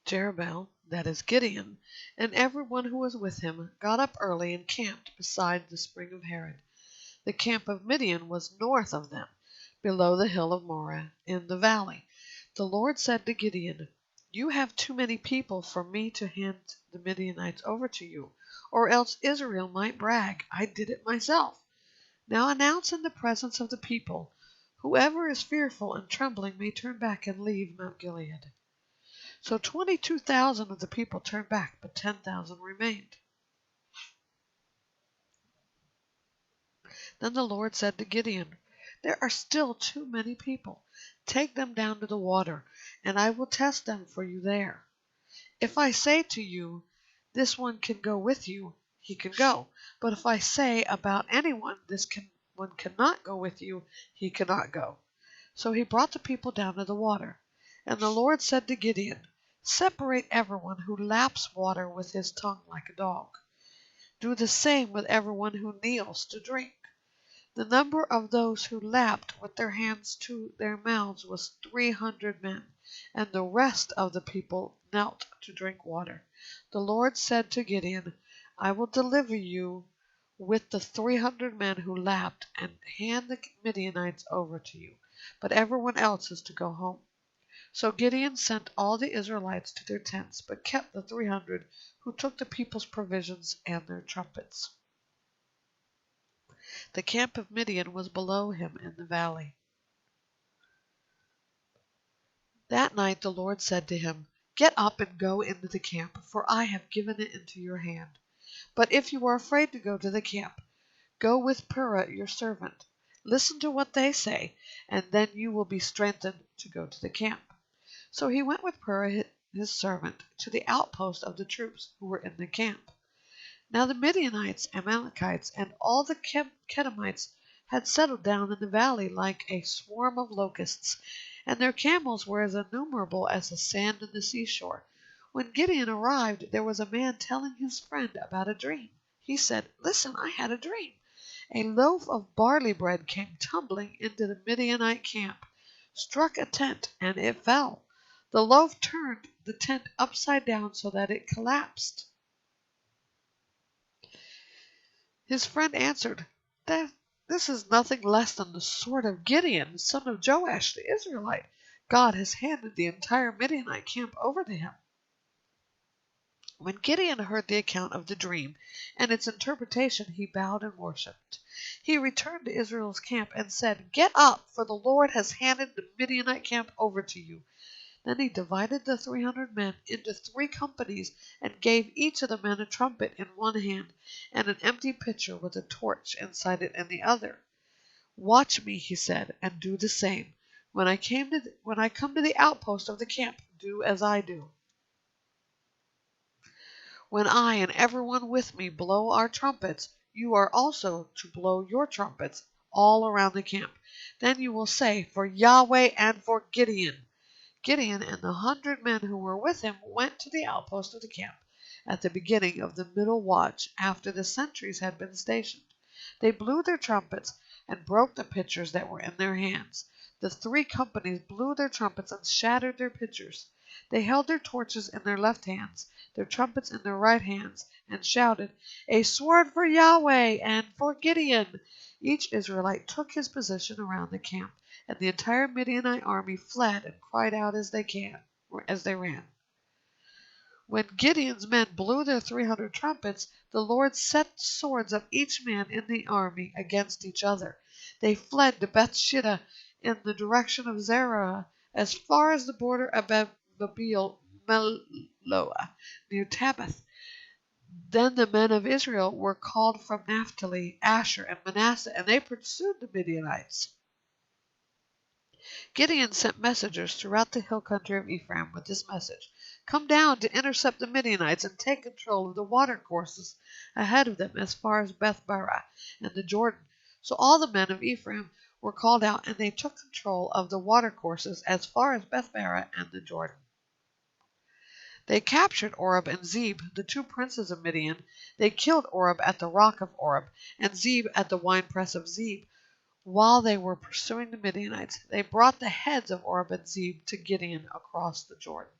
Jerubbaal, that is Gideon, and everyone who was with him got up early and camped beside the spring of Harod. The camp of Midian was north of them, below the hill of Moreh in the valley. The Lord said to Gideon, "You have too many people for me to hand the Midianites over to you, or else Israel might brag, 'I did it myself.' Now announce in the presence of the people, 'Whoever is fearful and trembling may turn back and leave Mount Gilead.' So 22,000 of the people turned back, but 10,000 remained. Then the Lord said to Gideon, 'There are still too many people. Take them down to the water, and I will test them for you there. If I say to you, "This one can go with you," he can go. But if I say about anyone, one cannot go with you," he cannot go.' So he brought the people down to the water. And the Lord said to Gideon, 'Separate everyone who laps water with his tongue like a dog. Do the same with everyone who kneels to drink.' The number of those who lapped with their hands to their mouths was 300 men, and the rest of the people knelt to drink water. The Lord said to Gideon, 'I will deliver you with the 300 men who lapped, and hand the Midianites over to you, but everyone else is to go home.' So Gideon sent all the Israelites to their tents, but kept the 300 who took the people's provisions and their trumpets. The camp of Midian was below him in the valley. That night the Lord said to him, 'Get up and go into the camp, for I have given it into your hand. But if you are afraid to go to the camp, go with Purah your servant. Listen to what they say, and then you will be strengthened to go to the camp.' So he went with Purah his servant to the outpost of the troops who were in the camp. Now the Midianites, Amalekites, and all the Kedemites had settled down in the valley like a swarm of locusts, and their camels were as innumerable as the sand on the seashore. When Gideon arrived, there was a man telling his friend about a dream. He said, 'Listen, I had a dream. A loaf of barley bread came tumbling into the Midianite camp, struck a tent, and it fell. The loaf turned the tent upside down so that it collapsed.' His friend answered, 'This is nothing less than the sword of Gideon, son of Joash the Israelite. God has handed the entire Midianite camp over to him.' When Gideon heard the account of the dream and its interpretation, he bowed and worshipped. He returned to Israel's camp and said, 'Get up, for the Lord has handed the Midianite camp over to you.' Then he divided the 300 men into 3 companies and gave each of the men a trumpet in one hand and an empty pitcher with a torch inside it in the other. 'Watch me,' he said, 'and do the same. When I come to the outpost of the camp, do as I do. When I and everyone with me blow our trumpets, you are also to blow your trumpets all around the camp. Then you will say, "For Yahweh and for Gideon." Gideon and the 100 men who were with him went to the outpost of the camp at the beginning of the middle watch after the sentries had been stationed. They blew their trumpets and broke the pitchers that were in their hands. The 3 companies blew their trumpets and shattered their pitchers. They held their torches in their left hands, their trumpets in their right hands, and shouted, "A sword for Yahweh and for Gideon!" Each Israelite took his position around the camp, and the entire Midianite army fled and cried out as they ran. When Gideon's men blew their 300 trumpets, the Lord set the swords of each man in the army against each other. They fled to Bethshittah in the direction of Zerah as far as the border of Babel Meloah near Tabbath. Then the men of Israel were called from Naphtali, Asher, and Manasseh, and they pursued the Midianites. Gideon sent messengers throughout the hill country of Ephraim with this message: "Come down to intercept the Midianites and take control of the watercourses ahead of them as far as Beth-barah and the Jordan." So all the men of Ephraim were called out, and they took control of the watercourses as far as Beth-barah and the Jordan. They captured Oreb and Zeb, the 2 princes of Midian. They killed Oreb at the rock of Oreb, and Zeb at the winepress of Zeb. While they were pursuing the Midianites, they brought the heads of Oreb and Zeb to Gideon across the Jordan.